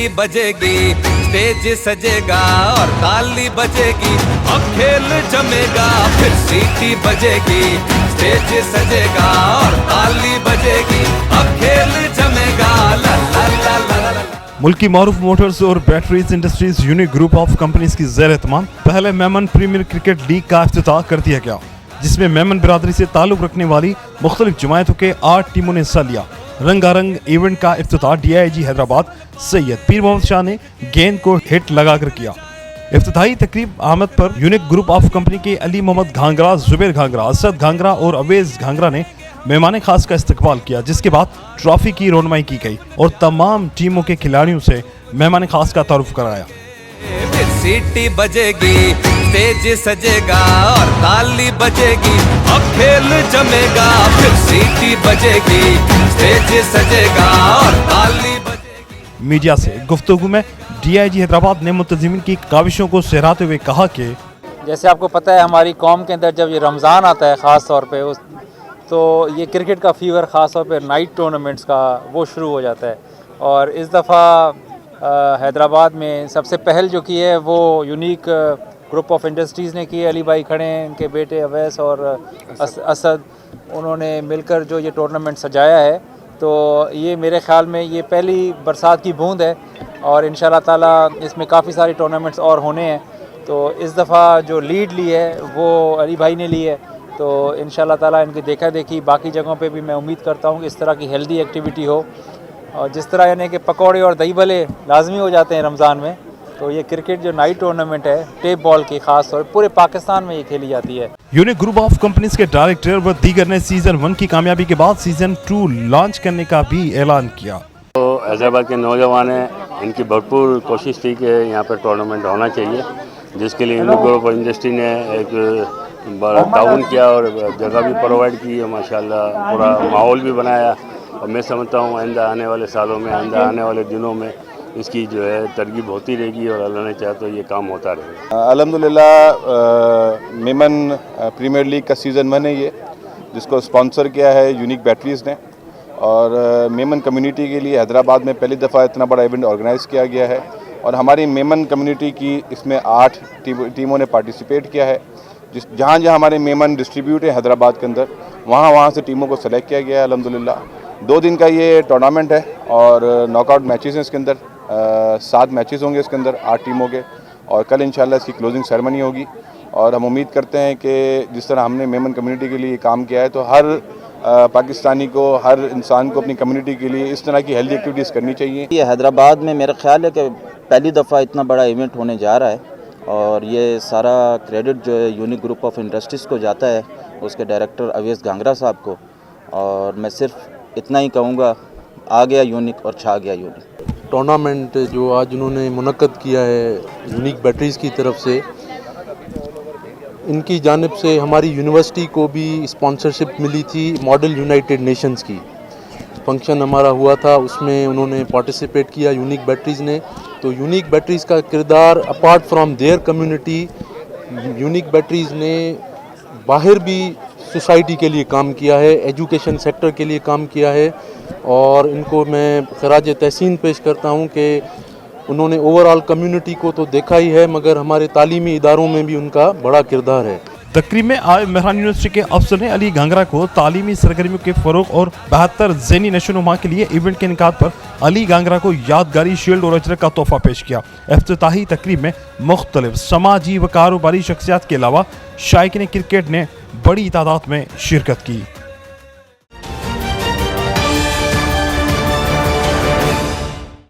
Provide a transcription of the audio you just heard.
सीटी बजेगी, स्टेज सजेगा और ताली बजेगी, अब खेल जमेगा, फिर सीटी बजेगी, स्टेज सजेगा और ताली बजेगी, अब खेल जमेगा, ला ला ला ला ला। मुल्की मारूफ मोटर्स और batteries industries unique group of companies की ज़ेर एहतमाम पहले मेमन प्रीमियर क्रिकेट लीग का इफ्तिताह कर दिया गया, जिसमें मेमन बिरादरी से ताल्लुक़ रखने वाली मुख्तलिफ जमायतों के 8 टीमों ने हिस्सा लिया। रंगारंग इवेंट का इफ्तिताह DIG हैदराबाद सैयद पीर मोहम्मद शाह ने गेंद को हिट लगाकर किया। इफ्तिताही तकरीब आमद पर यूनिक ग्रुप ऑफ कंपनी के अली मोहम्मद घांगरा, जुबैर घांगरा, असद घांगरा और अवेज घांगरा ने मेहमान खास का इस्तकबाल किया, जिसके बाद ट्रॉफी की रोनमाई की गई और तमाम टीमों के खिलाड़ियों से मेहमान खास का तारुफ कराया। फिर सीटी बजेगी, स्टेज सजेगा और ताली बजेगी, अब खेल जमेगा, फिर सीटी बजेगी, स्टेज सजेगा और ताली बजेगी। मीडिया से गुफ्तगू में DIG हैदराबाद ने मुंतज़िमीन की काविशों को सहराते हुए कहा कि जैसे आपको पता है हमारी कौम के अंदर जब ये रमज़ान आता है ख़ास तौर पे तो ये क्रिकेट का फीवर ख़ास तौर पे नाइट टूर्नामेंट्स का वो शुरू हो जाता है। और इस दफ़ा हैदराबाद में सबसे पहल जो की है वो यूनिक ग्रुप ऑफ इंडस्ट्रीज़ ने की है। अली भाई खड़े हैं, इनके बेटे अवैस और असद, उन्होंने मिलकर जो ये टूर्नामेंट सजाया है, तो ये मेरे ख़्याल में ये पहली बरसात की बूंद है और इंशाल्लाह ताला इसमें काफ़ी सारे टूर्नामेंट्स और होने हैं। तो इस दफ़ा जो लीड ली है वो अली भाई ने ली है, तो इंशाल्लाह ताला इनकी देखा देखी बाकी जगहों पे भी मैं उम्मीद करता हूँ कि इस तरह की हेल्दी एक्टिविटी हो। और जिस तरह यानी कि पकौड़े और दही भले लाजमी हो जाते हैं रमज़ान में, तो ये क्रिकेट जो नाइट टूर्नामेंट है टेप बॉल की खास तौर पूरे पाकिस्तान में ये खेली जाती है। यूनिक ग्रुप ऑफ कंपनीज के डायरेक्टर व दीगर ने सीजन 1 की कामयाबी के बाद सीजन 2 लॉन्च करने का भी ऐलान किया। तो हैदराबाद के नौजवान हैं, इनकी भरपूर कोशिश थी कि यहाँ पर टूर्नामेंट होना चाहिए, जिसके लिए यूनिक ग्रुप ऑफ इंडस्ट्री ने एक बड़ा ताउन किया और जगह भी प्रोवाइड की है, माशाल्लाह पूरा माहौल भी बनाया। और मैं समझता हूँ आइंदा आने वाले सालों में, आइंदा आने वाले दिनों में इसकी जो है तरगीब होती रहेगी और अल्लाह ने चाहे तो ये काम होता रहेगा। अल्हम्दुलिल्लाह मेमन प्रीमियर लीग का सीज़न 1 है ये, जिसको स्पॉन्सर किया है यूनिक बैटरीज़ ने। और मेमन कम्युनिटी के लिए हैदराबाद में पहली दफ़ा इतना बड़ा इवेंट ऑर्गेनाइज़ किया गया है और हमारी मेमन कम्युनिटी की इसमें 8 टीमों ने पार्टिसिपेट किया है। जहाँ जहाँ हमारे मेमन डिस्ट्रीब्यूट है हैदराबाद के अंदर, वहाँ से टीमों को सेलेक्ट किया गया है। अल्हम्दुलिल्लाह 2 दिन का ये टूर्नामेंट है और नॉकआउट मैचेस हैं इसके अंदर, 7 मैचेस होंगे इसके अंदर 8 टीमों के। और कल इंशाल्लाह इसकी क्लोजिंग सेरेमनी होगी और हम उम्मीद करते हैं कि जिस तरह हमने मेमन कम्युनिटी के लिए काम किया है, तो हर पाकिस्तानी को, हर इंसान को अपनी कम्युनिटी के लिए इस तरह की हेल्दी एक्टिविटीज़ करनी चाहिए। ये हैदराबाद में मेरा ख्याल है कि पहली दफ़ा इतना बड़ा इवेंट होने जा रहा है और ये सारा क्रेडिट जो है यूनिक ग्रुप ऑफ इंडस्ट्रीज़ को जाता है, उसके डायरेक्टर अवेज घांगरा साहब को। और मैं सिर्फ इतना ही कहूँगा, आ गया यूनिक और छा गया यूनिक। टूर्नामेंट जो आज उन्होंने मुनक्कद किया है यूनिक बैटरीज़ की तरफ से, इनकी जानिब से हमारी यूनिवर्सिटी को भी स्पॉन्सरशिप मिली थी मॉडल यूनाइटेड नेशंस की। फंक्शन हमारा हुआ था, उसमें उन्होंने पार्टिसिपेट किया यूनिक बैटरीज़ ने। तो यूनिक बैटरीज़ का किरदार apart from their community, unique batteries ने बाहर भी सोसाइटी के लिए काम किया है, एजुकेशन सेक्टर के लिए काम किया है। और इनको मैं खराज तहसीन पेश करता हूँ कि उन्होंने ओवरऑल कम्युनिटी को तो देखा ही है, मगर हमारे तालीमी इदारों में भी उनका बड़ा किरदार है। तकरीब में आए मेहरान यूनिवर्सिटी के अफसर ने अली घांगरा को तालीमी सरगर्मियों के फरोग और बेहतर ज़हनी नशोनुमा के लिए इवेंट के इनकाद पर अली घांगरा को यादगारी शील्ड और अजरक का तोहफा पेश किया। इफ्तिताही तकरीब में मुख्तलिफ समाजी व कारोबारी शख्सियात के अलावा शायकीन क्रिकेट ने बड़ी तादाद में शिरकत की।